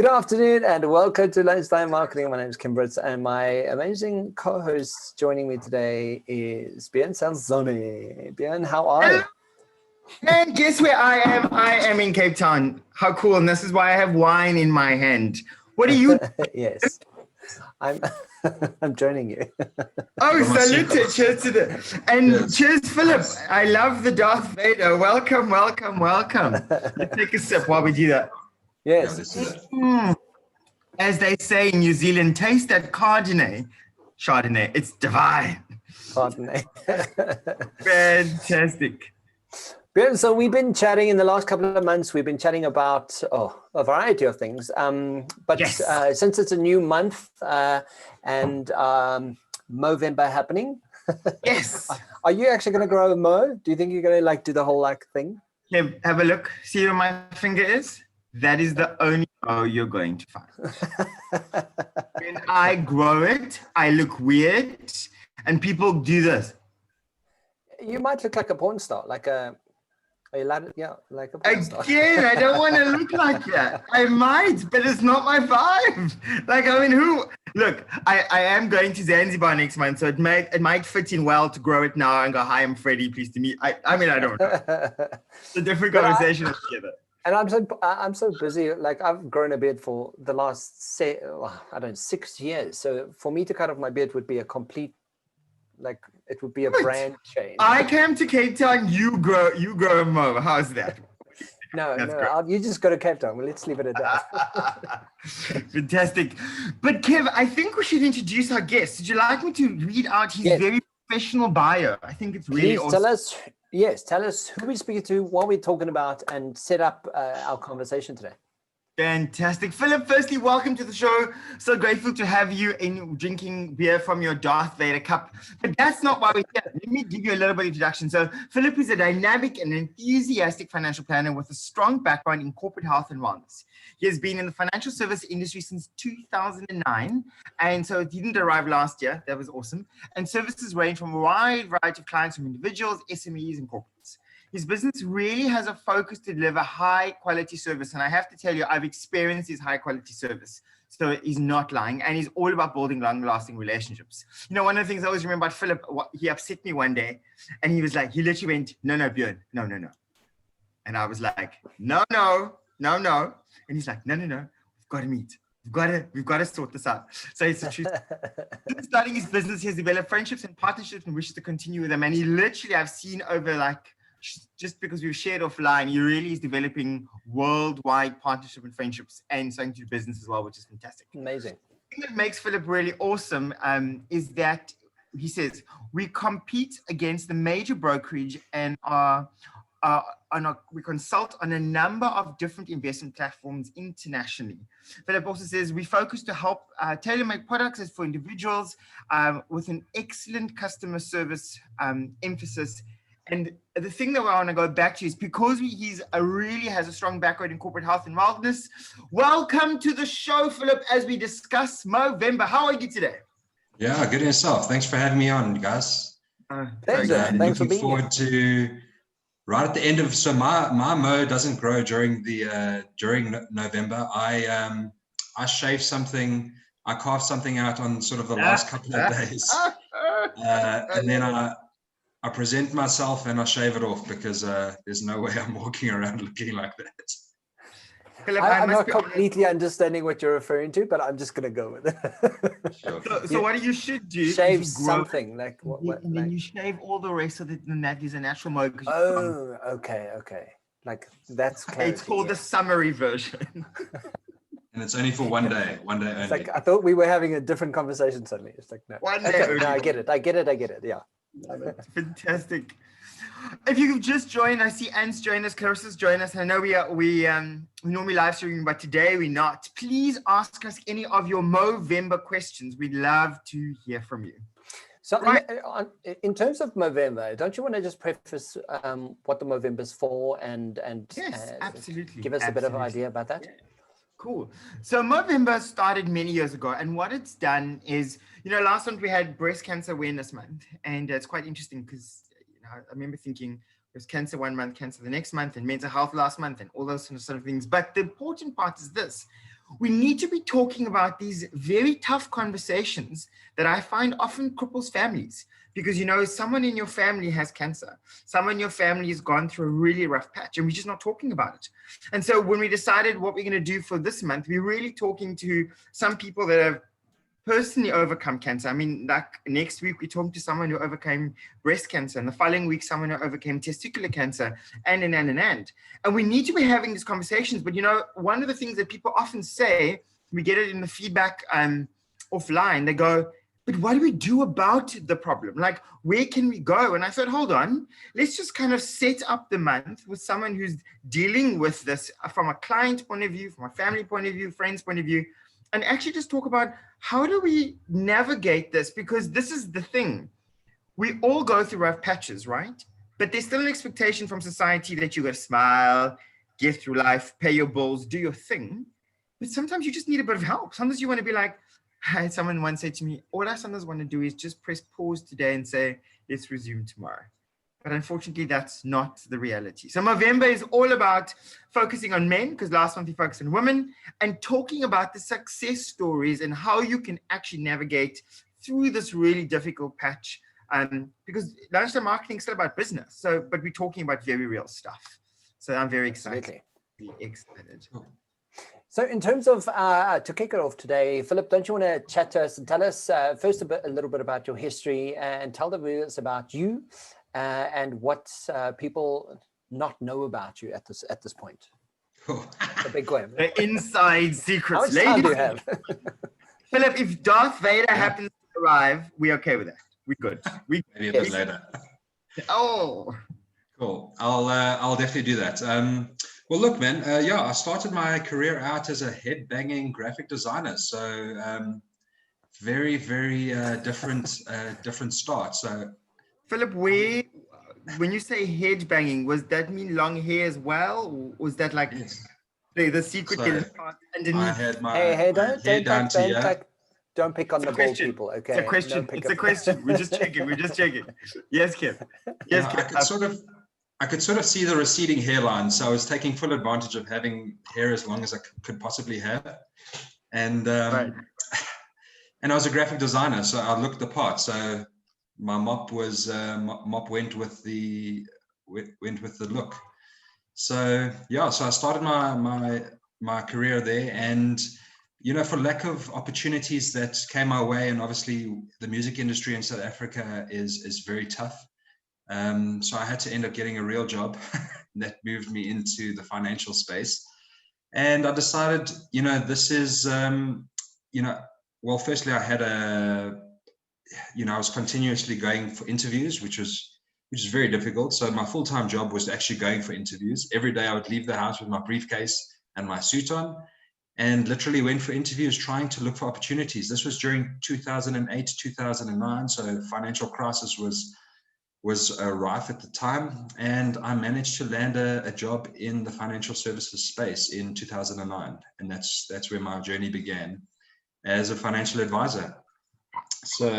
Good afternoon and welcome to Lunchtime Marketing. My name is Kim Britz and my amazing co-host joining me today is Bjorn Salsone. Bjorn, how are you? And guess where I am? I am in Cape Town. How cool. And this is why I have wine in my hand. What are you? Yes, I'm I'm joining you. Oh, salute. Cheers to the... And cheers, Philip. I love the Darth Vader. Welcome, welcome, welcome. Let's take a sip while we do that. Yes. As they say in New Zealand, taste that Chardonnay. Chardonnay. It's divine. Chardonnay. Fantastic. Bjorn, so we've been chatting in the last couple of months. We've been chatting about a variety of things. But Yes. Since it's a new month and Movember happening, Yes. are you actually going to grow a Mo? Do you think you're going to do the whole thing? Have a look. See where my finger is? That is the only Mo you're going to find. When I grow it, I look weird, and people do this. You might look like a porn star, like a porn star. Again, I don't want to look like that. I might, but it's not my vibe. Who? Look, I am going to Zanzibar next month, so it might fit in well to grow it now and go, hi, I'm Freddie, pleased to meet. I don't know. It's a different conversation altogether. And I'm so busy. I've grown a beard for the last 6 years. So for me to cut off my beard would be a complete, it would be a brand change. I came to Cape Town. You grow a Mo. How's that? No, you just go to Cape Town. Well, let's leave it at that. Fantastic. But Kev, I think we should introduce our guest. Would you like me to read out his very professional bio? I think it's really awesome. Tell us who we're speaking to, what we're talking about, and set up our conversation today. Fantastic. Philip, firstly, welcome to the show. So grateful to have you in drinking beer from your Darth Vader cup. But that's not why we're here. Let me give you a little bit of introduction. So Philip is a dynamic and enthusiastic financial planner with a strong background in corporate health and wellness. He has been in the financial service industry since 2009. And so he didn't arrive last year. That was awesome. And services range from a wide variety of clients, from individuals, SMEs, and corporates. His business really has a focus to deliver high quality service. And I have to tell you, I've experienced his high quality service. So he's not lying. And he's all about building long lasting relationships. You know, one of the things I always remember about Philip, he upset me one day and he literally went, no, Bjorn, no. And I was like, no. And he's like, no, we've got to meet. We've got to sort this out. So it's the truth. Since starting his business, he has developed friendships and partnerships and wishes to continue with them. And he literally, I've seen over just because we've shared offline, he really is developing worldwide partnership and friendships and starting to do business as well, which is fantastic. Amazing. The thing that makes Philip really awesome is that he says, we compete against the major brokerage and we consult on a number of different investment platforms internationally. Philip also says, we focus to help tailor-make products for individuals with an excellent customer service emphasis. And the thing that I want to go back to is because he really has a strong background in corporate health and wellness. Welcome to the show, Philip, as we discuss Movember. How are you today? Yeah, good yourself. Thanks for having me on, guys. Thanks for being here. Forward to right at the end of. So my Mo doesn't grow during November. I shave something. I carve something out on sort of the last couple of days, and then I present myself and I shave it off because there's no way I'm walking around looking like that. Philip, I'm not completely understanding what you're referring to, but I'm just going to go with it. Sure. So what you should do shave is something and then you shave all the rest so that that is a natural mode. Oh, okay. That's clarity. It's called the summary version. And it's only for one day only. It's I thought we were having a different conversation suddenly. It's no. One day only. No, I get it. Yeah. Fantastic. If you've just joined, I see Anne's joined us, Clarissa's joined us. I know we normally live streaming, but today we're not. Please ask us any of your Movember questions. We'd love to hear from you. So in terms of Movember, don't you want to just preface what the Movember's for and yes, absolutely. Give us a bit of an idea about that? Yeah. Cool. So Movember started many years ago, and what it's done is, last month we had Breast Cancer Awareness Month, and it's quite interesting because I remember thinking there's cancer one month, cancer the next month, and mental health last month, and all those sort of things. But the important part is this: we need to be talking about these very tough conversations that I find often cripples families. Because, you know, someone in your family has cancer. Someone in your family has gone through a really rough patch, and we're just not talking about it. And so when we decided what we're going to do for this month, we're really talking to some people that have personally overcome cancer. I mean, like next week, we're talking to someone who overcame breast cancer, and the following week, someone who overcame testicular cancer, and. And we need to be having these conversations. But, you know, one of the things that people often say, we get it in the feedback offline, they go, but what do we do about the problem? Like, where can we go? And I thought, hold on, let's just kind of set up the month with someone who's dealing with this from a client point of view, from a family point of view, friends point of view, and actually just talk about how do we navigate this? Because this is the thing. We all go through rough patches, right? But there's still an expectation from society that you got to smile, get through life, pay your bills, do your thing. But sometimes you just need a bit of help. Sometimes you want to be like, someone once said to me, all I sometimes want to do is just press pause today and say, let's resume tomorrow. But unfortunately, that's not the reality. So Movember is all about focusing on men, because last month we focused on women, and talking about the success stories and how you can actually navigate through this really difficult patch. Because lifestyle marketing is still about business. So, but we're talking about very real stuff. So I'm very excited. Excited. So in terms of, to kick it off today, Philip, don't you want to chat to us and tell us first a little bit about your history, and tell the viewers about you and what people not know about you at this point? The big one. The inside secrets. How much time do you have? Philip, if Darth Vader happens to arrive, we're okay with that. We're good. Maybe a bit later. Oh, cool. I'll definitely do that. Well, look, man. I started my career out as a head-banging graphic designer. So very, very different start. So, Philip, when you say head banging, was that mean long hair as well? Or was that like the secret? So underneath? I had my Hey, don't don't pick on the bald people, okay? It's a question. It's a question. We're just checking. Yes, Kip. Yes, Kip. I could sort of see the receding hairline, so I was taking full advantage of having hair as long as I could possibly have, and right. And I was a graphic designer, so I looked the part. So my mop went with the look. So so I started my career there, and you know, for lack of opportunities that came my way, and obviously the music industry in South Africa is very tough. So I had to end up getting a real job that moved me into the financial space. And I decided, you know, this is, well, firstly, I had I was continuously going for interviews, which is very difficult. So my full-time job was actually going for interviews. Every day I would leave the house with my briefcase and my suit on, and literally went for interviews, trying to look for opportunities. This was during 2008, 2009. So financial crisis was rife at the time, and I managed to land a job in the financial services space in 2009, and that's where my journey began as a financial advisor. So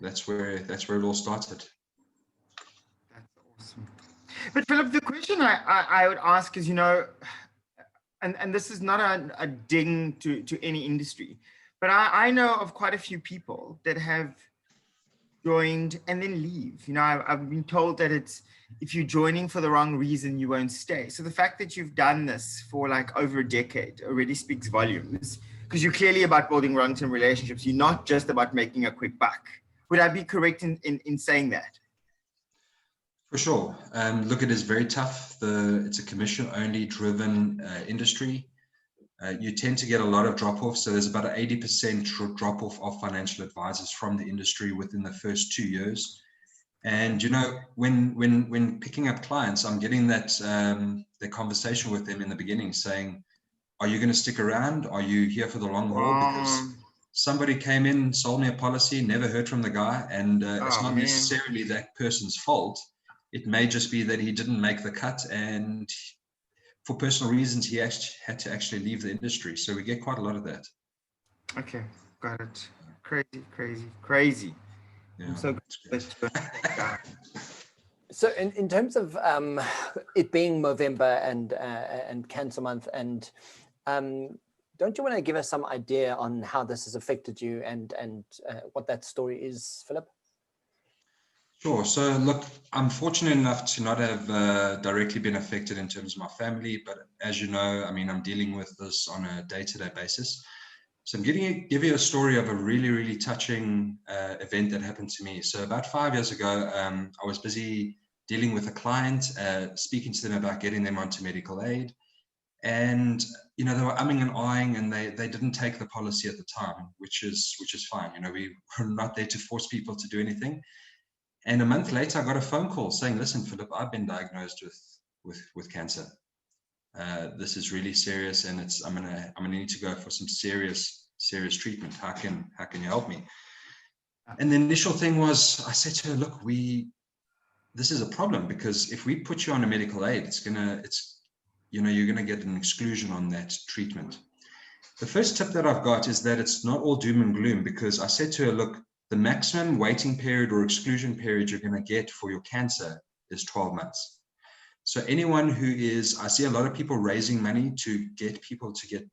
that's where it all started. That's awesome. But Philip, the question I would ask is, you know, and this is not a ding to any industry, but I know of quite a few people that have joined and then leave. You know, I've been told that it's, if you're joining for the wrong reason, you won't stay. So the fact that you've done this for like over a decade already speaks volumes, because you're clearly about building long-term relationships. You're not just about making a quick buck. Would I be correct in saying that? For sure. Look, it is very tough. It's a commission-only driven industry. You tend to get a lot of drop-offs. So there's about an 80% drop-off of financial advisors from the industry within the first 2 years. And, you know, when picking up clients, I'm getting the conversation with them in the beginning saying, are you going to stick around? Are you here for the long haul? Because somebody came in, sold me a policy, never heard from the guy. And it's not necessarily that person's fault. It may just be that he didn't make the cut, and for personal reasons, he actually had to leave the industry. So we get quite a lot of that. Okay, got it. Crazy. Yeah, I'm so good. So in terms of it being Movember and Cancer Month, and don't you want to give us some idea on how this has affected you and what that story is, Philip? Sure. So look, I'm fortunate enough to not have directly been affected in terms of my family, but as you know, I mean, I'm dealing with this on a day-to-day basis. So I'm give you a story of a really, really touching event that happened to me. So about 5 years ago, I was busy dealing with a client, speaking to them about getting them onto medical aid. And, you know, they were umming and ahhing, and they didn't take the policy at the time, which is fine. You know, we were not there to force people to do anything. And a month later, I got a phone call saying, listen, Philip, I've been diagnosed with cancer. This is really serious, and I'm gonna need to go for some serious treatment. How can you help me? And the initial thing was, I said to her, look, this is a problem, because if we put you on a medical aid, you're gonna get an exclusion on that treatment. The first tip that I've got is that it's not all doom and gloom, because I said to her, look, the maximum waiting period or exclusion period you're going to get for your cancer is 12 months. So anyone I see a lot of people raising money to get people to get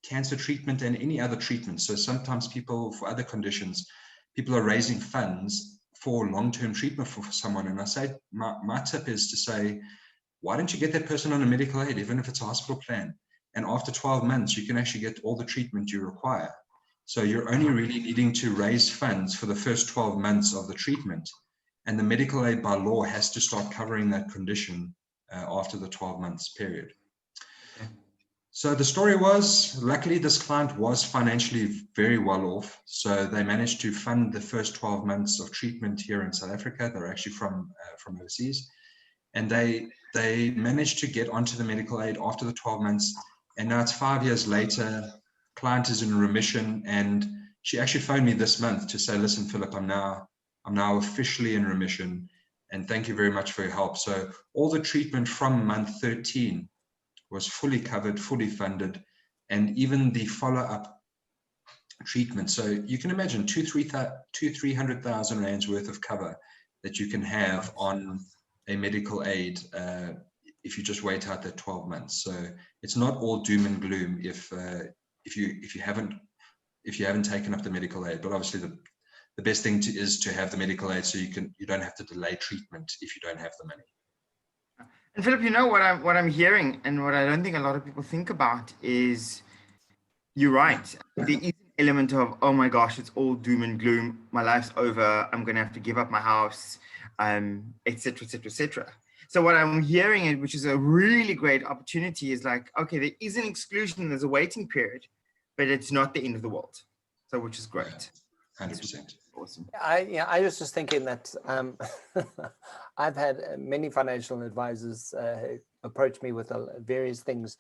cancer treatment and any other treatment. So sometimes people, for other conditions, people are raising funds for long-term treatment for someone. And I say, my tip is to say, why don't you get that person on a medical aid, even if it's a hospital plan? And after 12 months, you can actually get all the treatment you require. So you're only really needing to raise funds for the first 12 months of the treatment. And the medical aid by law has to start covering that condition after the 12 months period. Okay. So the story was, luckily this client was financially very well off. So they managed to fund the first 12 months of treatment here in South Africa. They're actually from overseas. And they managed to get onto the medical aid after the 12 months. And now it's 5 years later. Client is in remission, and she actually phoned me this month to say, listen, Philip, I'm now officially in remission, and thank you very much for your help. So all the treatment from month 13 was fully covered, fully funded, and even the follow-up treatment. So you can imagine 300,000 rands worth of cover that you can have on a medical aid if you just wait out that 12 months. So it's not all doom and gloom if you haven't taken up the medical aid. But obviously the best thing is to have the medical aid, so you don't have to delay treatment if you don't have the money. And Philip, you know what I'm hearing, and what I don't think a lot of people think about is, you're right. There is an element of, oh my gosh, it's all doom and gloom. My life's over. I'm going to have to give up my house, et cetera, et cetera, et cetera. So what I'm hearing, which is a really great opportunity, is like, okay, there is an exclusion, there's a waiting period, but it's not the end of the world. So, which is great. 100%. Awesome. I was just thinking that I've had many financial advisors approach me with various things,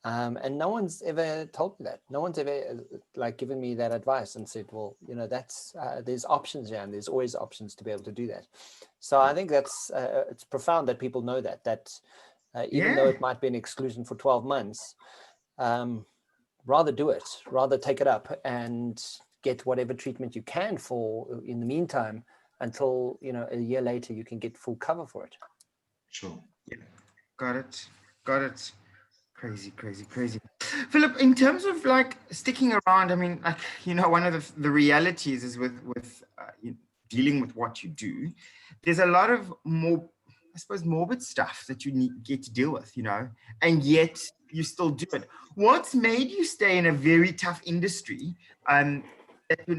and no one's ever told me that. No one's ever given me that advice and said, well, you know, that's there's options here, and there's always options to be able to do that. So I think that's it's profound that people know that even though it might be an exclusion for 12 months, rather do it, rather take it up and get whatever treatment you can for in the meantime, until, you know, a year later you can get full cover for it. Sure. Yeah. Got it. Crazy. Philip, in terms of sticking around, I mean, you know, one of the realities is with dealing with what you do, there's a lot of more, I suppose, morbid stuff that you get to deal with, you know, and yet you still do it. What's made you stay in a very tough industry?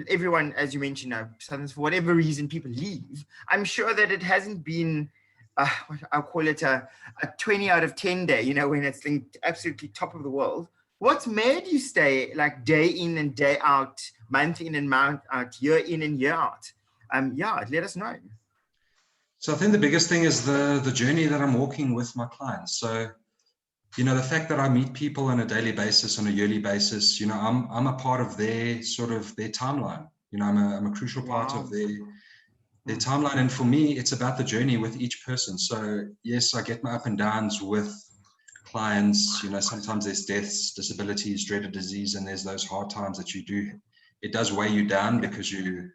Everyone, as you mentioned, sometimes for whatever reason people leave. I'm sure that it hasn't been, I'll call it a 20 out of 10 day, you know, when it's the absolutely top of the world. What's made you stay day in and day out, month in and month out, year in and year out? Let us know. So I think the biggest thing is the journey that I'm walking with my clients. So, you know, the fact that I meet people on a daily basis, on a yearly basis, you know, I'm a part of their timeline. You know, I'm a crucial part of their timeline. And for me, it's about the journey with each person. So yes, I get my up and downs with clients. You know, sometimes there's deaths, disabilities, dreaded disease, and there's those hard times that it does weigh you down, because you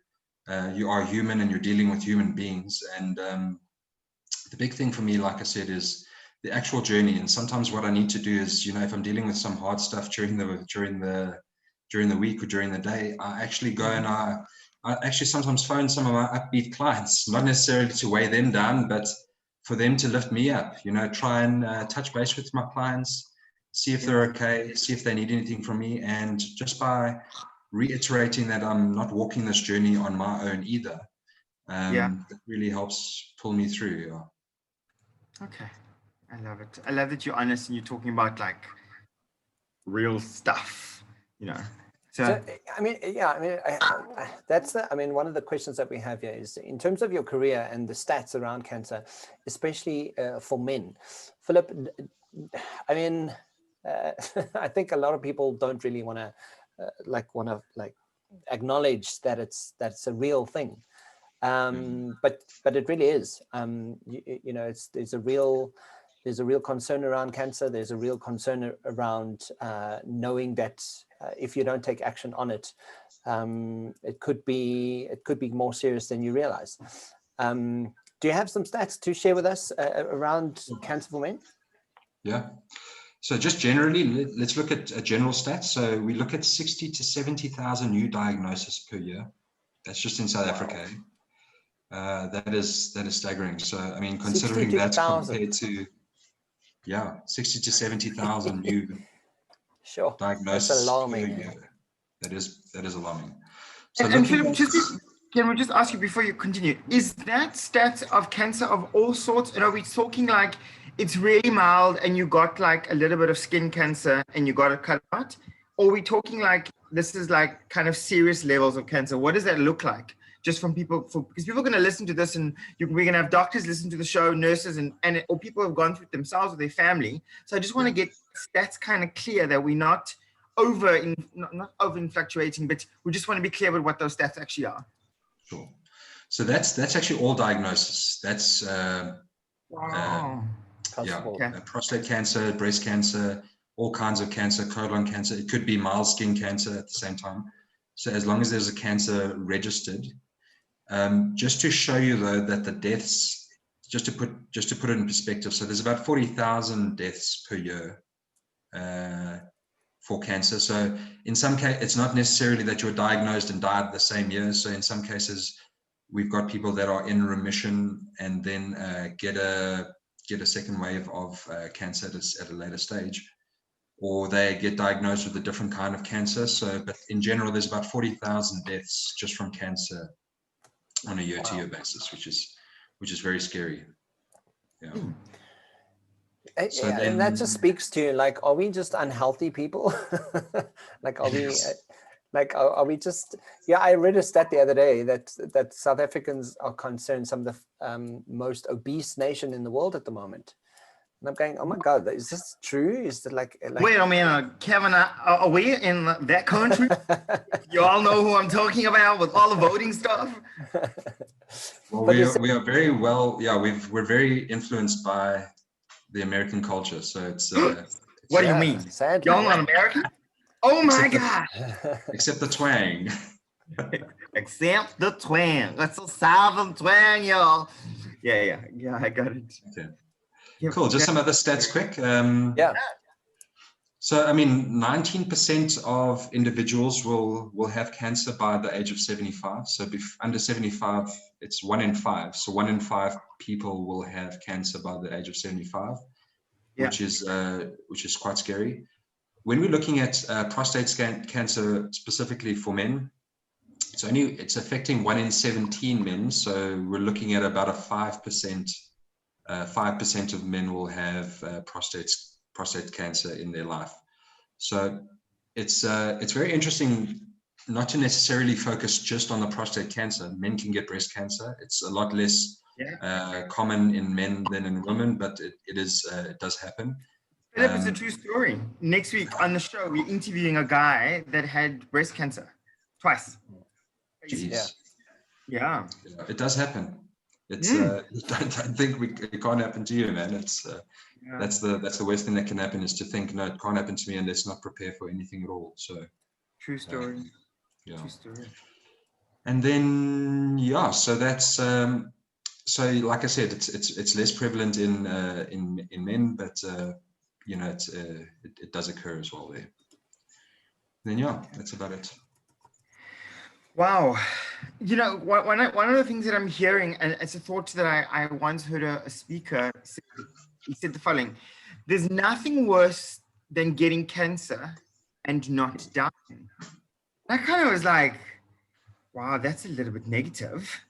are human and you're dealing with human beings. And the big thing for me, like I said, is the actual journey. And sometimes what I need to do is, you know, if I'm dealing with some hard stuff during the week or during the day, I actually go and I actually sometimes phone some of my upbeat clients, not necessarily to weigh them down, but for them to lift me up, you know, try and touch base with my clients, see if they're okay, see if they need anything from me. And just by reiterating that I'm not walking this journey on my own either, it really helps pull me through. Yeah. Okay. I love it. I love that you're honest and you're talking about like real stuff, you know. So, I mean, yeah, I mean, one of the questions that we have here is in terms of your career and the stats around cancer, especially for men. Philip, I mean, I think a lot of people don't really want to acknowledge that it's a real thing, but it really is. You know, there's a real concern around cancer. There's a real concern around knowing that if you don't take action on it, it could be more serious than you realize. Do you have some stats to share with us around cancer for men? Yeah. So just generally, let's look at general stats. So we look at 60 to 70,000 new diagnoses per year. That's just in South Africa. That is staggering. So I mean, considering that's compared to 60 to 70,000 new diagnoses. That's alarming. Per year. That is alarming. So and Philip, can we just ask you before you continue, is that stats of cancer of all sorts? And are we talking like it's really mild and you got like a little bit of skin cancer and you got it cut out? Or are we talking like this is like kind of serious levels of cancer? What does that look like? Just from people, because people are going to listen to this and we're going to have doctors listen to the show, nurses, or people who have gone through it themselves or their family. So I just want to get stats kind of clear that we're not not over fluctuating, but we just want to be clear with what those stats actually are. Sure. So that's actually all diagnosis. That's prostate cancer, breast cancer, all kinds of cancer, colon cancer. It could be mild skin cancer at the same time. So as long as there's a cancer registered, just to show you though that the deaths, just to put it in perspective, so there's about 40,000 deaths per year for cancer. So in some cases, it's not necessarily that you're diagnosed and died the same year. So in some cases, we've got people that are in remission and then get a second wave of cancer at a later stage, or they get diagnosed with a different kind of cancer. So, but in general, there's about 40,000 deaths just from cancer on a year-to-year basis, which is very scary. Yeah. And that just speaks to like, are we just unhealthy people? Like, are we just? Yeah, I read a stat the other day that South Africans are concerned some of the most obese nation in the world at the moment. And I'm going, oh my God, is this true? Is it like wait a minute, Kevin, are we in that country? You all know who I'm talking about with all the voting stuff? Well, we are very well, we're very influenced by the American culture. So it's what do you mean? Sadly, y'all not American? Oh my God. Except the twang. Except the twang. That's a southern twang, y'all. Yeah, I got it. Okay. Cool. Just some other stats quick. So, I mean, 19% of individuals will have cancer by the age of 75. So under 75, it's 1 in 5. So 1 in 5 people will have cancer by the age of 75, which is quite scary. When we're looking at prostate cancer specifically for men, it's affecting 1 in 17 men. So we're looking at about a 5%. 5% of men will have prostate cancer in their life. So it's very interesting not to necessarily focus just on the prostate cancer. Men can get breast cancer. It's a lot less common in men than in women, but it does happen. Philip, it's a true story. Next week on the show, we're interviewing a guy that had breast cancer twice. Jeez. Yeah. It does happen. It's don't think it can't happen to you, man. It's that's the worst thing that can happen, is to think, no, it can't happen to me, and let's not prepare for anything at all. So true story. True story. And then so that's So like I said, it's less prevalent in men, but you know, it does occur as well there. Then yeah, that's about it. Wow. You know, one of the things that I'm hearing, and it's a thought that I once heard a speaker say, he said the following: there's nothing worse than getting cancer and not dying. I kind of was like, wow, that's a little bit negative.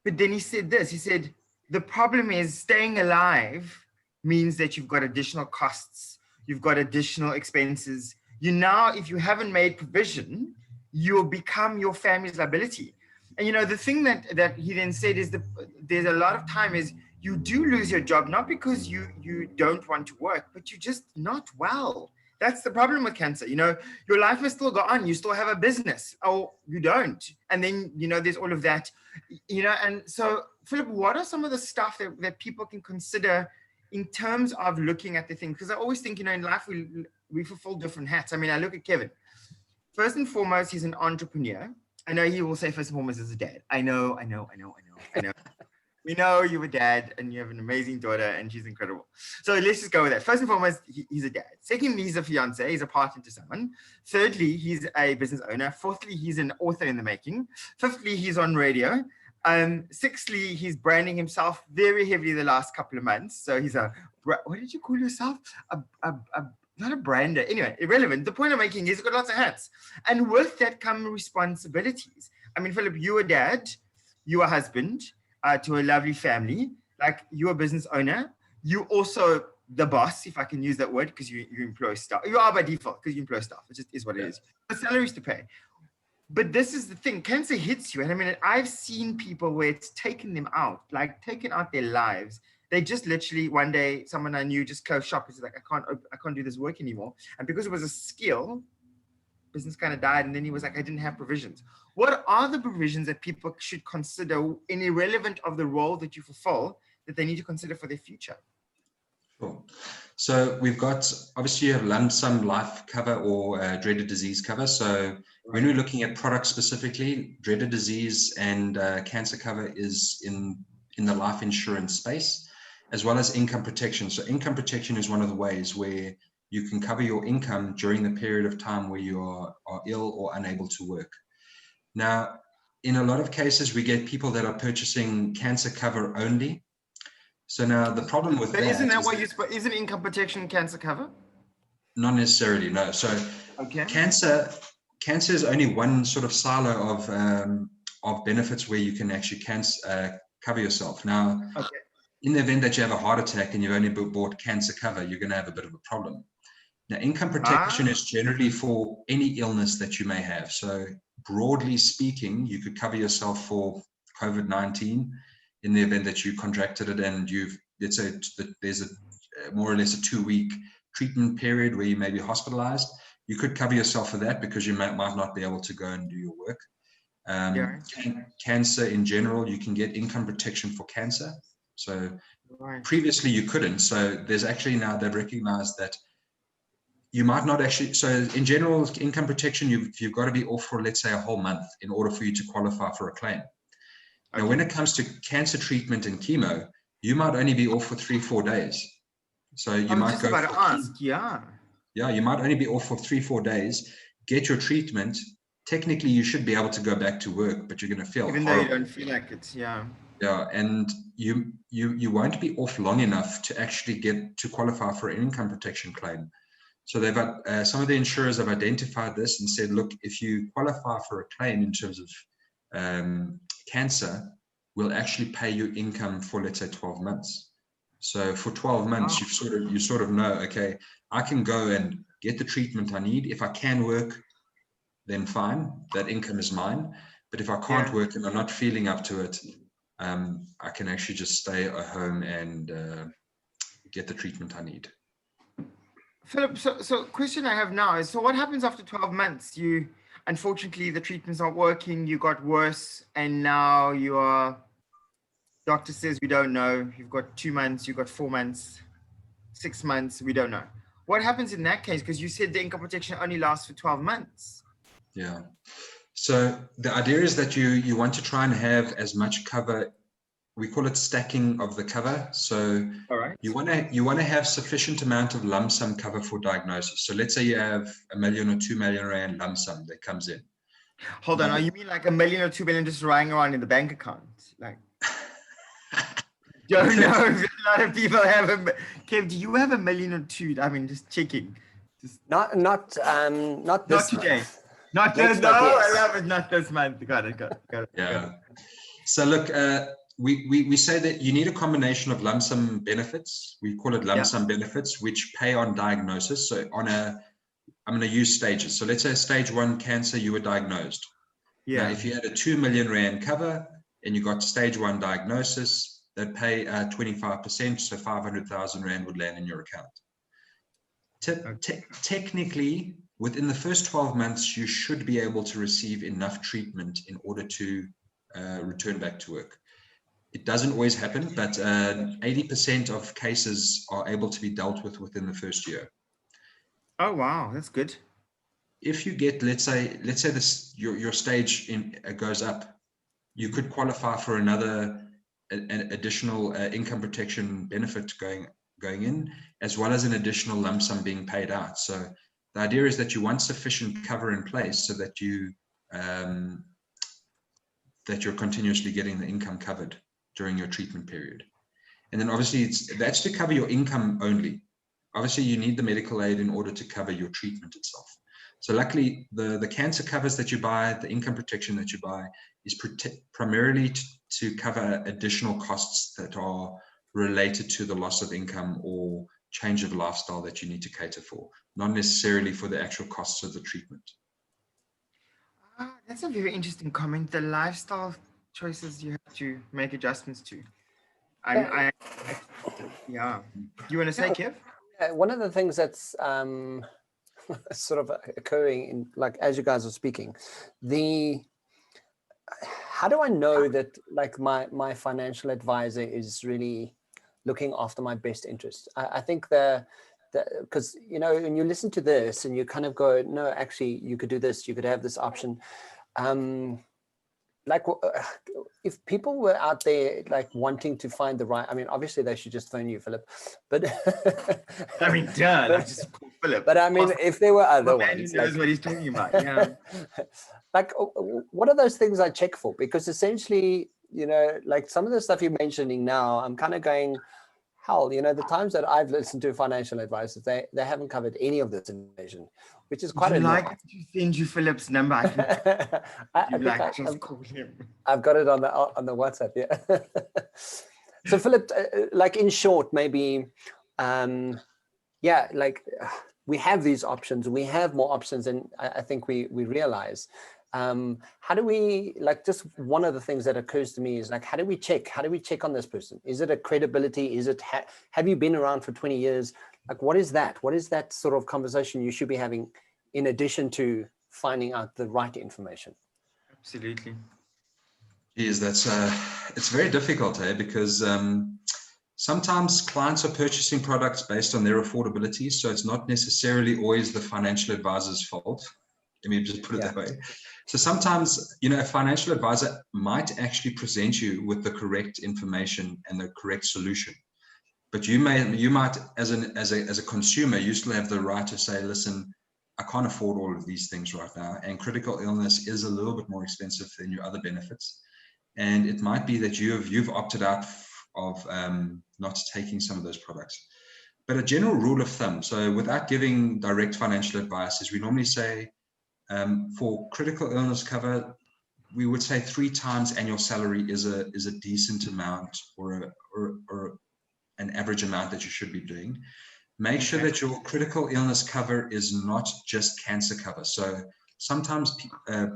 But then he said this, he said, the problem is staying alive means that you've got additional costs, you've got additional expenses. You now, if you haven't made provision, you'll become your family's liability. And you know, the thing that he then said is that there's a lot of time is you do lose your job, not because you don't want to work, but you're just not well. That's the problem with cancer. You know, your life must still go on. You still have a business, or you don't. And then, you know, there's all of that, you know. And so, Philip, what are some of the stuff that people can consider in terms of looking at the thing? Because I always think, you know, in life, we fulfill different hats. I mean, I look at Kevin. First and foremost, he's an entrepreneur. I know he will say first and foremost as a dad. I know. We know you're a dad and you have an amazing daughter and she's incredible. So let's just go with that. First and foremost, he's a dad. Secondly, he's a fiance. He's a partner to someone. Thirdly, he's a business owner. Fourthly, he's an author in the making. Fifthly, he's on radio. Sixthly, he's branding himself very heavily the last couple of months. So he's what did you call yourself? Not a brander. Anyway, irrelevant. The point I'm making is he's got lots of hats. And with that come responsibilities. I mean, Philip, you're a dad, you're a husband, to a lovely family, like you're a business owner. You also the boss, if I can use that word, because you employ staff. You are by default because you employ staff. It just is what it is. The salaries to pay. But this is the thing, cancer hits you. And I mean, I've seen people where it's taken them out, like taken out their lives. They just literally one day, someone I knew just closed shop. He's like, I can't do this work anymore. And because it was a skill, business kind of died. And then he was like, I didn't have provisions. What are the provisions that people should consider, irrelevant of the role that you fulfill, that they need to consider for their future? Sure. So we've got, obviously you have lump sum life cover or dreaded disease cover. So when we're looking at products specifically, dreaded disease and cancer cover is in the life insurance space, as well as income protection. So income protection is one of the ways where you can cover your income during the period of time where you are ill or unable to work. Now, in a lot of cases, we get people that are purchasing cancer cover only. So now the problem with that isn't that what isn't income protection cancer cover? Not necessarily, no. So okay. Cancer is only one sort of silo of benefits where you can actually cover yourself. Now, in the event that you have a heart attack and you've only bought cancer cover, you're going to have a bit of a problem. Now, income protection is generally for any illness that you may have. So broadly speaking, you could cover yourself for COVID-19 in the event that you contracted it and let's say there's a more or less a 2-week treatment period where you may be hospitalized. You could cover yourself for that because you might not be able to go and do your work. Cancer in general, you can get income protection for cancer. So previously you couldn't. So there's actually now they've recognized that you might not actually. So in general, income protection, you've got to be off for, let's say, a whole month in order for you to qualify for a claim. Now, when it comes to cancer treatment and chemo, you might only be off for 3-4 days. So you might go. I was just about to ask, Yeah, you might only be off for 3-4 days, get your treatment. Technically, you should be able to go back to work, but you're going to feel even horrible. Though you don't feel like it, Yeah, and you won't be off long enough to actually get to qualify for an income protection claim. So they've some of the insurers have identified this and said, look, if you qualify for a claim in terms of cancer, we'll actually pay you income for, let's say, 12 months. So for 12 months, you sort of know, okay, I can go and get the treatment I need. If I can work, then fine, that income is mine. But if I can't work and I'm not feeling up to it, I can actually just stay at home and get the treatment I need. Philip, so question I have now is, so what happens after 12 months? Unfortunately, the treatment's not working, you got worse, and now doctor says we don't know. You've got 2 months, you've got 4 months, 6 months, we don't know. What happens in that case? Because you said the income protection only lasts for 12 months. Yeah. So the idea is that you want to try and have as much cover we call it stacking of the cover. So All right. you want to have sufficient amount of lump sum cover for diagnosis. So let's say you have R1 million or 2 million rand lump sum that comes in. Hold on. You mean like $1 million or $2 million just lying around in the bank account? Like, don't know if a lot of people have Kev, do you have $1 million or two? I mean, just checking. Not this today. month. Not Next this. month, No, yes. I love it. Not this month. Got it. Yeah. So look, we say that you need a combination of lump sum benefits. We call it lump sum benefits, which pay on diagnosis. So I'm going to use stages. So let's say stage 1 cancer, you were diagnosed. Yeah. Now, if you had a 2 million rand cover and you got stage 1 diagnosis, they'd pay 25%, so 500,000 rand would land in your account. Technically, within the first 12 months, you should be able to receive enough treatment in order to return back to work. It doesn't always happen, but 80% of cases are able to be dealt with within the first year. Oh wow, that's good. If you get, let's say this your stage goes up, you could qualify for an additional income protection benefit going in, as well as an additional lump sum being paid out. So the idea is that you want sufficient cover in place so that you're continuously getting the income covered during your treatment period. And then obviously that's to cover your income only. Obviously you need the medical aid in order to cover your treatment itself. So luckily the cancer covers that you buy, the income protection that you buy is primarily to cover additional costs that are related to the loss of income or change of lifestyle that you need to cater for, not necessarily for the actual costs of the treatment. That's a very interesting comment. The lifestyle choices you have to make adjustments to. Yeah. You want to say, Kev? One of the things that's sort of occurring in, like, as you guys are speaking, how do I know that, like, my financial advisor is really looking after my best interests? I think because, you know, when you listen to this and you kind of go, no, actually you could do this, you could have this option. Like, if people were out there, like, wanting to find the right, I mean, obviously they should just phone you, Philip, but I mean, duh, that's just call Philip. But I mean, if there were other ones, he knows what he's talking about. Yeah. Like, what are those things I check for? Because essentially, you know, like some of the stuff you're mentioning now, I'm kind of going, hell, you know, the times that I've listened to financial advisors, they haven't covered any of this information, which is quite annoying. Like to send you Philip's number. I've got it on the WhatsApp. Yeah. So Philip, like, in short, maybe, yeah, like, we have these options, we have more options, and I think we realize. How do we, like, just one of the things that occurs to me is, like, how do we check on this person? Is it a credibility? Is it, have you been around for 20 years? Like, what is that sort of conversation you should be having in addition to finding out the right information? Absolutely. Geez, it's very difficult, because sometimes clients are purchasing products based on their affordability, so it's not necessarily always the financial advisor's fault. Let me just put it that way. So sometimes, you know, a financial advisor might actually present you with the correct information and the correct solution, but you might, as a consumer, you still have the right to say, listen, I can't afford all of these things right now, and critical illness is a little bit more expensive than your other benefits, and it might be that you've opted out of not taking some of those products. But a general rule of thumb, so without giving direct financial advice, is we normally say, for critical illness cover, we would say 3 times annual salary is a decent amount, or an average amount that you should be doing. Make sure that your critical illness cover is not just cancer cover. So sometimes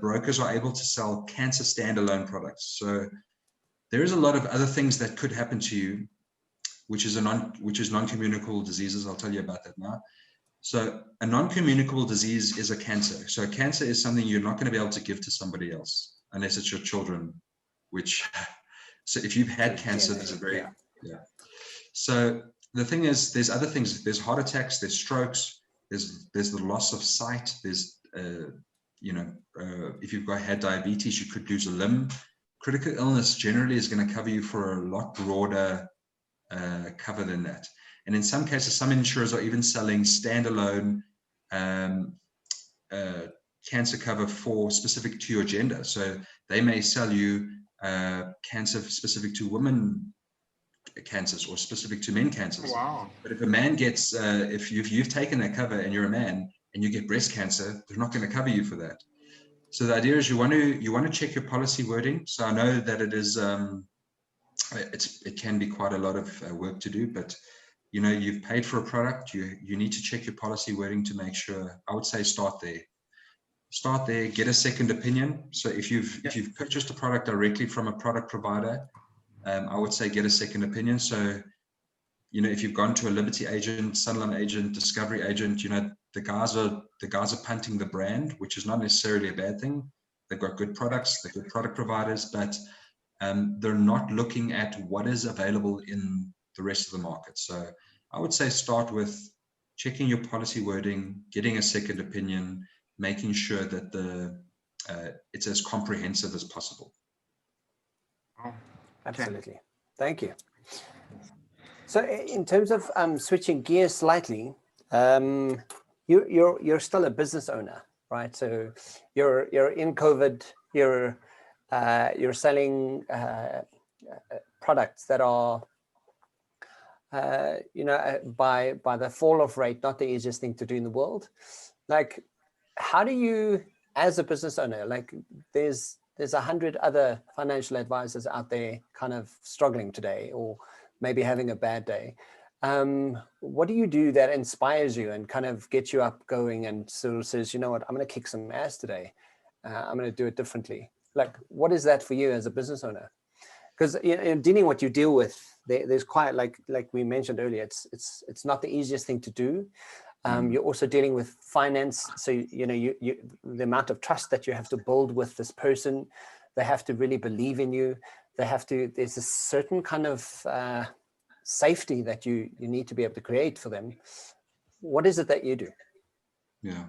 brokers are able to sell cancer standalone products. So there is a lot of other things that could happen to you, which is non-communicable diseases. I'll tell you about that now. So a non-communicable disease is a cancer. So cancer is something you're not going to be able to give to somebody else unless it's your children, so if you've had cancer, there's a very, So the thing is, there's other things. There's heart attacks, there's strokes, there's the loss of sight. There's, you know, if you've had diabetes, you could lose a limb. critical illness generally is going to cover you for a lot broader cover than that. And in some cases, some insurers are even selling standalone cancer cover for specific to your gender. So they may sell you cancer specific to women cancers or specific to men cancers. Wow. But if a man gets, if you've taken that cover and you're a man and you get breast cancer, they're not going to cover you for that. So the idea is you want to check your policy wording. So I know that it is it can be quite a lot of work to do, but you know, you've paid for a product, you need to check your policy wording to make sure. I would say start there, get a second opinion. So if you've purchased a product directly from a product provider, I would say get a second opinion. So, you know, if you've gone to a Liberty agent, Sunland agent, Discovery agent, you know, the guys are punting the brand, which is not necessarily a bad thing. They've got good products, they're good product providers, but they're not looking at what is available in the rest of the market. So I would say start with checking your policy wording, getting a second opinion, making sure that it's as comprehensive as possible. Absolutely. Thank you. So in terms of switching gears slightly, you're still a business owner, right? So you're in COVID, you're selling products that are you know, by the fall off rate, not the easiest thing to do in the world. Like, how do you, as a business owner, like there's 100 other financial advisors out there kind of struggling today, or maybe having a bad day. What do you do that inspires you and kind of gets you up going and sort of says, you know what, I'm going to kick some ass today. I'm going to do it differently. Like, what is that for you as a business owner? Because in dealing what you deal with, there's quite, like we mentioned earlier, it's not the easiest thing to do. You're also dealing with finance. So, you know, the amount of trust that you have to build with this person, they have to really believe in you. There's a certain kind of safety that you need to be able to create for them. What is it that you do? Yeah.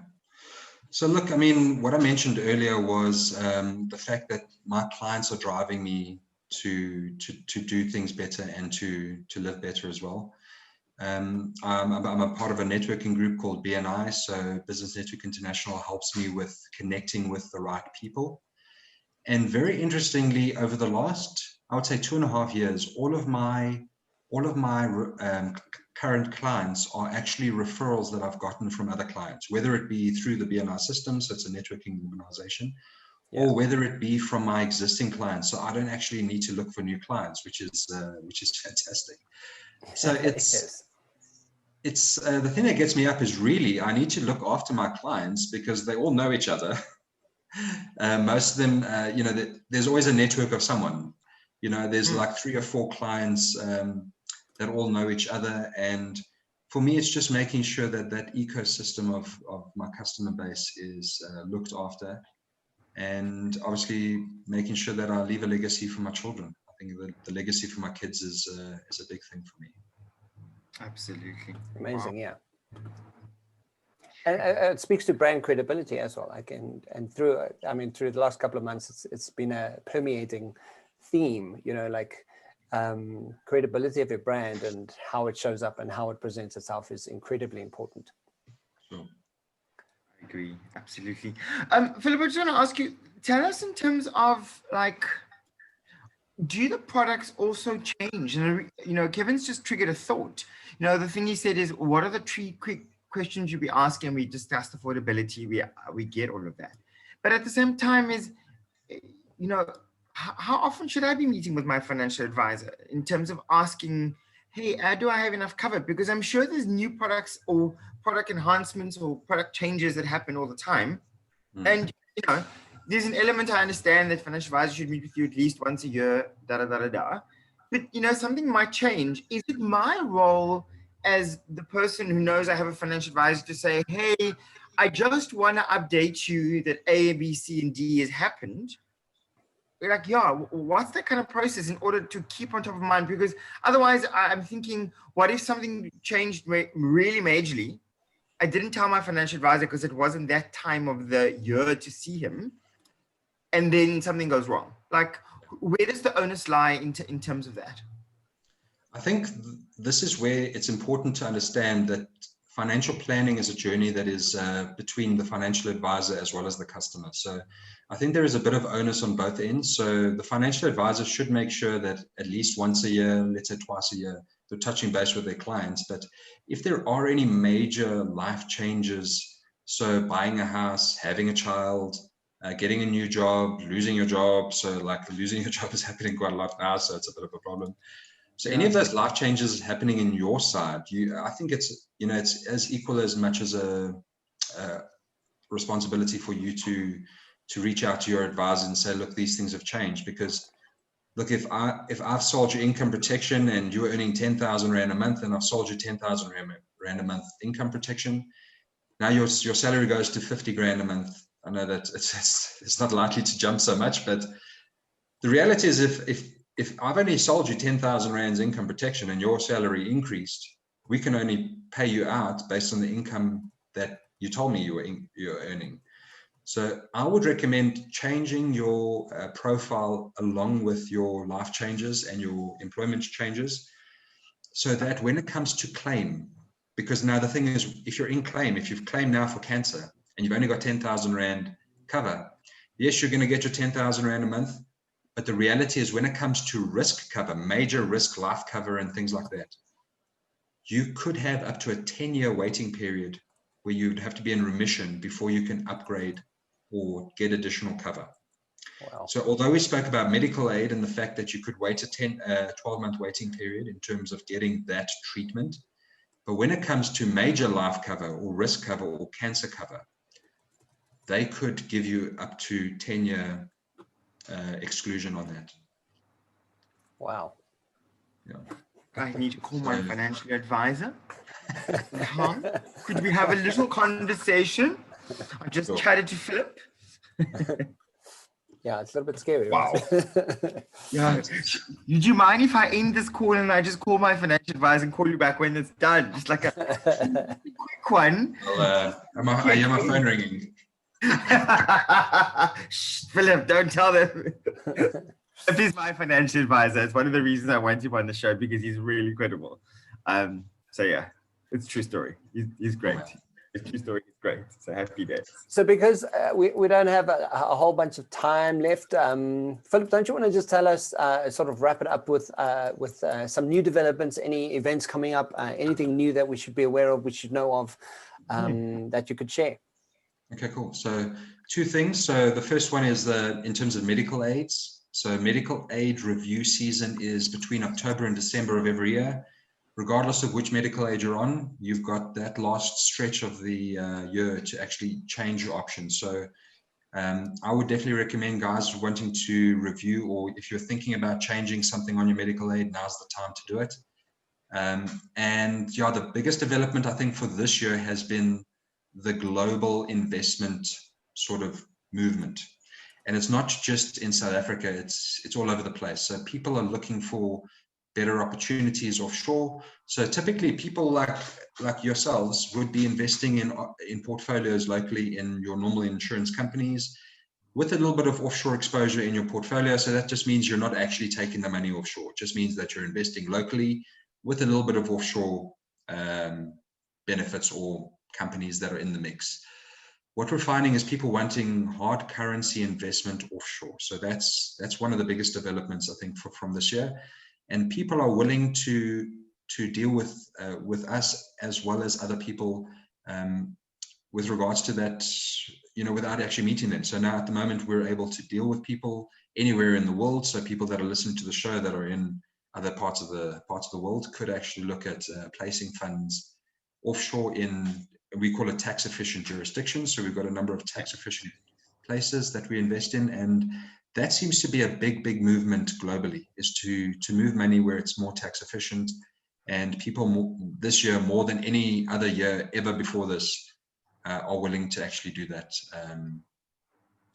So look, I mean, what I mentioned earlier was the fact that my clients are driving me to do things better and to live better as well. I'm a part of a networking group called BNI. So Business Network International helps me with connecting with the right people. And very interestingly, over the last, I would say 2.5 years, all of my current clients are actually referrals that I've gotten from other clients, whether it be through the BNI system, so it's a networking organization, or whether it be from my existing clients. So I don't actually need to look for new clients, which is fantastic. So it's the thing that gets me up is really I need to look after my clients because they all know each other. Most of them, you know, there's always a network of someone. You know, there's like 3 or 4 clients that all know each other. And for me, it's just making sure that that ecosystem of my customer base is looked after, and obviously making sure that I leave a legacy for my children. I think the legacy for my kids is a big thing for me. Absolutely. Amazing. Wow. Yeah. And it speaks to brand credibility as well. Like, and through the last couple of months, it's been a permeating theme, you know, like credibility of your brand and how it shows up and how it presents itself is incredibly important. Sure. I agree. Absolutely. Philip, I just want to ask you, tell us in terms of like, do the products also change? And, you know, Kevin's just triggered a thought. You know, the thing he said is, what are the 3 quick questions you'll be asking? We discussed affordability. We get all of that. But at the same time is, you know, how often should I be meeting with my financial advisor in terms of asking, hey, do I have enough cover? Because I'm sure there's new products or product enhancements or product changes that happen all the time. And, you know, there's an element I understand that financial advisors should meet with you at least once a year, But, you know, something might change. Is it my role as the person who knows I have a financial advisor to say, hey, I just want to update you that A, B, C, and D has happened? We're like, yeah, what's that kind of process in order to keep on top of mind? Because otherwise I'm thinking, what if something changed really majorly? I didn't tell my financial advisor because it wasn't that time of the year to see him. And then something goes wrong. Like, Where does the onus lie in terms of that? I think this is where it's important to understand that financial planning is a journey that is between the financial advisor as well as the customer. So I think there is a bit of onus on both ends. So the financial advisor should make sure that at least once a year, let's say twice a year, they're touching base with their clients. But if there are any major life changes, so buying a house, having a child, getting a new job, losing your job. So like losing your job is happening quite a lot now, so it's a bit of a problem. So any of those life changes happening in your side, I think it's, it's as equal as much as a responsibility for you to reach out to your advisor and say, look, these things have changed. Because look, if I've sold you income protection and you're earning 10,000 Rand a month, and I've sold you 10,000 Rand a month income protection, now your salary goes to 50 grand a month. I know that it's not likely to jump so much, but the reality is if I've only sold you 10,000 Rands income protection and your salary increased, we can only pay you out based on the income that you told me you're earning. So I would recommend changing your profile along with your life changes and your employment changes, so that when it comes to claim, because now the thing is, if you're in claim, if you've claimed now for cancer and you've only got 10,000 Rand cover, yes, you're going to get your 10,000 Rand a month. But the reality is when it comes to risk cover, major risk life cover and things like that, you could have up to a 10-year waiting period where you'd have to be in remission before you can upgrade or get additional cover. Wow. So although we spoke about medical aid and the fact that you could wait a 12-month waiting period in terms of getting that treatment, but when it comes to major life cover or risk cover or cancer cover, they could give you up to 10-year exclusion on that. Wow. Yeah. I need to call my financial advisor. Could we have a little conversation? I just chatted to Philip. Yeah, it's a little bit scary. Wow. Right? Yeah. Would you mind if I end this call and I just call my financial advisor and call you back when it's done? Just like a quick one. Well, I hear my phone ringing. Shh, Philip, don't tell them. He's my financial advisor. It's one of the reasons I want him on the show, because he's really credible. So yeah, it's a true story. He's great. It's true story. It's great. So happy days. So because we don't have a whole bunch of time left, Philip, don't you want to just tell us, sort of wrap it up with some new developments, any events coming up, anything new that we should be aware of, we should know of, that you could share? Okay, cool. So two things. So the first one is in terms of medical aids. So medical aid review season is between October and December of every year. Regardless of which medical aid you're on, you've got that last stretch of the year to actually change your options. So I would definitely recommend guys wanting to review, or if you're thinking about changing something on your medical aid, now's the time to do it. And yeah, the biggest development I think for this year has been the global investment sort of movement. And it's not just in South Africa, it's all over the place. So people are looking for better opportunities offshore. So typically people like yourselves would be investing in portfolios locally in your normal insurance companies with a little bit of offshore exposure in your portfolio. So that just means you're not actually taking the money offshore. It just means that you're investing locally with a little bit of offshore benefits or companies that are in the mix. What we're finding is people wanting hard currency investment offshore. So that's one of the biggest developments I think from this year. And people are willing to deal with us as well as other people with regards to that, without actually meeting them. So now at the moment we're able to deal with people anywhere in the world. So people that are listening to the show that are in other parts of the world could actually look at placing funds offshore in, we call it tax efficient jurisdictions. So we've got a number of tax efficient places that we invest in, and that seems to be a big movement globally, is to move money where it's more tax efficient. And people this year, more than any other year ever before this, are willing to actually do that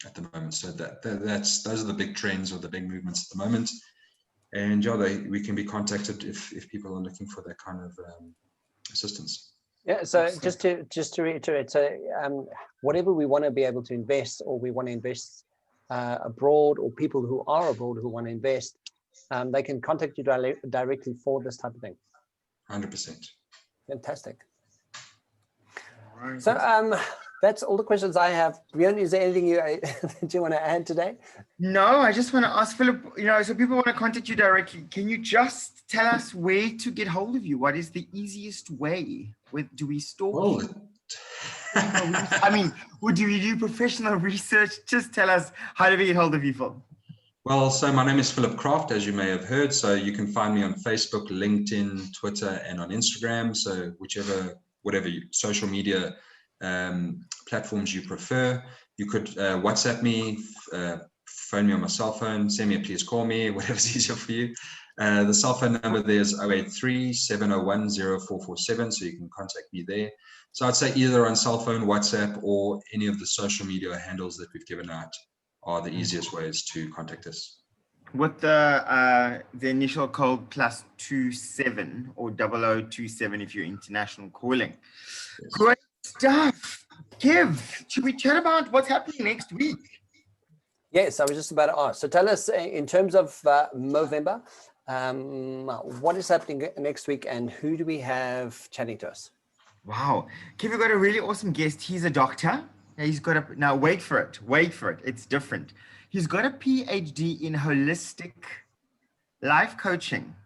at the moment. So those are the big trends or the big movements at the moment. And yeah, we can be contacted if people are looking for that kind of assistance. Yeah, so just to reiterate, so whatever we want to be able to invest, or we want to invest abroad or people who are abroad who want to invest, they can contact you directly for this type of thing. 100%. Fantastic. Right. So that's all the questions I have. Bjorn, is there anything that you want to add today? No, I just want to ask Philip, so people want to contact you directly. Can you just tell us where to get hold of you? What is the easiest way? Do we stalk you? I mean, do we do professional research? Just tell us, how do we get hold of you, Phil? Well, so my name is Philip Kraft, as you may have heard. So you can find me on Facebook, LinkedIn, Twitter, and on Instagram. So whatever social media platforms you prefer. You could WhatsApp me, phone me on my cell phone, send me a please call me, whatever's easier for you. The cell phone number there is 083-701-0447, so you can contact me there. So I'd say either on cell phone, WhatsApp, or any of the social media handles that we've given out are the easiest ways to contact us. With the initial code +27 or 0027 if you're international calling. Yes. Great stuff. Kev, should we chat about what's happening next week? Yes, I was just about to ask. So tell us, in terms of Movember, what is happening next week and who do we have chatting to us? Wow. Kev, we've got a really awesome guest. He's a doctor. He's got now wait for it. It's different. He's got a PhD in holistic life coaching.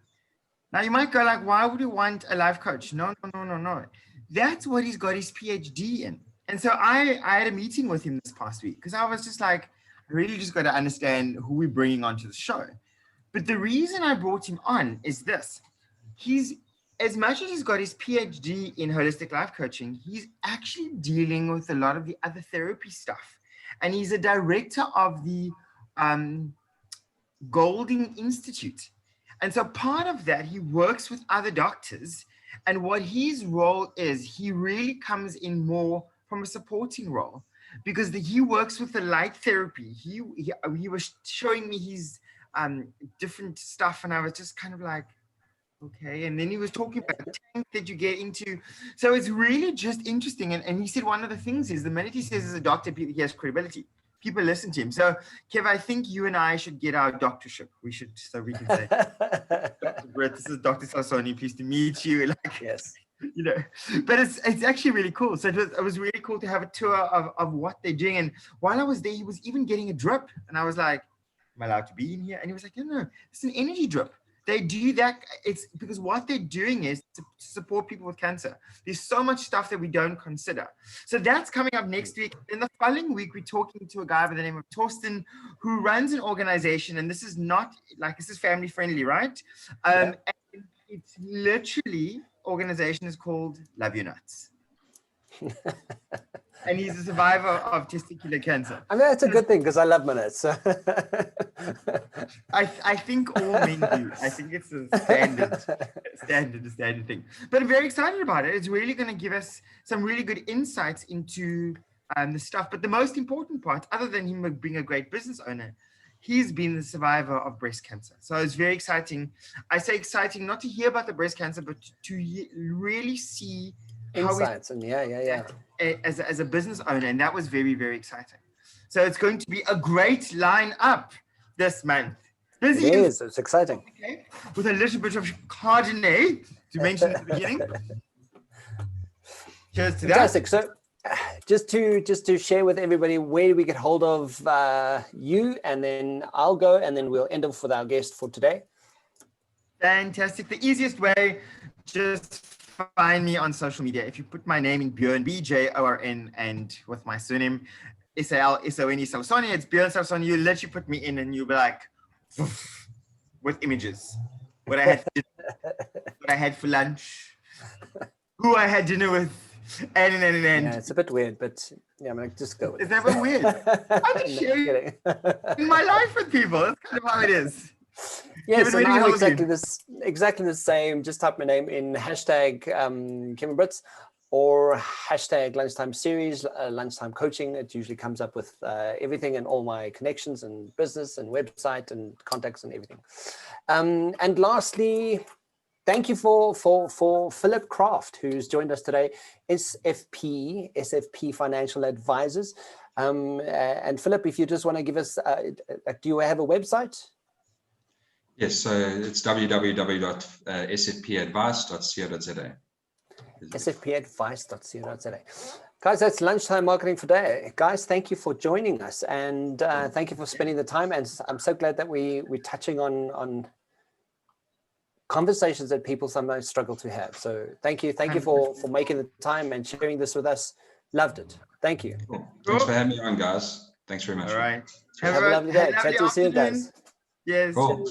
Now you might go like, why would you want a life coach? No. That's what he's got his PhD in. And so I had a meeting with him this past week because I was just like, I really just got to understand who we're bringing onto the show. But the reason I brought him on is this. As much as he's got his PhD in holistic life coaching, he's actually dealing with a lot of the other therapy stuff. And he's a director of the Golding Institute. And so part of that, he works with other doctors. And what his role is, he really comes in more from a supporting role because he works with the light therapy. He was showing me his different stuff. And I was just kind of like, okay. And then he was talking about the tank that you get into. So it's really just interesting. And he said one of the things is the minute he says as a doctor, he has credibility. People listen to him. So Kev, I think you and I should get our doctorship. We should, so we can say, Dr. Brett, this is Dr. Salsone, pleased to meet you. Like, yes. But it's actually really cool. So it was really cool to have a tour of what they're doing. And while I was there, he was even getting a drip. And I was like, am I allowed to be in here? And he was like, no, it's an energy drip. They do that. It's because what they're doing is to support people with cancer. There's so much stuff that we don't consider. So that's coming up next week. In the following week, we're talking to a guy by the name of Torsten, who runs an organization. And this is not like, this is family friendly, right? And it's literally, organization is called Love Your Nuts. And he's a survivor of testicular cancer. I mean, that's a good thing because I love my nuts. So. I think all men do. I think it's a standard thing. But I'm very excited about it. It's really going to give us some really good insights into the stuff. But the most important part, other than him being a great business owner, he's been the survivor of breast cancer. So it's very exciting. I say exciting not to hear about the breast cancer, but to really see insights and as a business owner, and that was very, very exciting. So it's going to be a great lineup this month. It's exciting. Okay. With a little bit of Chardonnay to mention at the beginning. Cheers to Fantastic. that. So just to share with everybody, where do we get hold of you, and then I'll go, and then we'll end up with our guest for today. Fantastic. The easiest way, just find me on social media. If you put my name in Bjorn, Bjorn, and with my surname, Salsone, Salsone, it's Bjorn Salsone. You literally put me in and you'll be like, with images. What I had for lunch, who I had dinner with, and. Yeah, it's a bit weird, but yeah, I'm going to just go with it. Is that a weird? I'm just sharing my life with people. That's kind of how it is. Yes, and I'm exactly the same. Just type my name in hashtag Kevin Brits or hashtag lunchtime series, lunchtime coaching. It usually comes up with everything and all my connections and business and website and contacts and everything. And lastly, thank you for Philip Kraft, who's joined us today. SFP Financial Advisors. And Philip, if you just want to give us, do you have a website? Yes, so it's www.sfpadvice.co.za. sfpadvice.co.za. Guys, that's lunchtime marketing for today. Guys, thank you for joining us, and thank you for spending the time. And I'm so glad that we're touching on conversations that people sometimes struggle to have. So thank you for making the time and sharing this with us. Loved it. Thank you. Cool. Thanks for having me on, guys. Thanks very much. All right. Have a lovely day. Chat to you soon, afternoon. guys. Yes. Cool.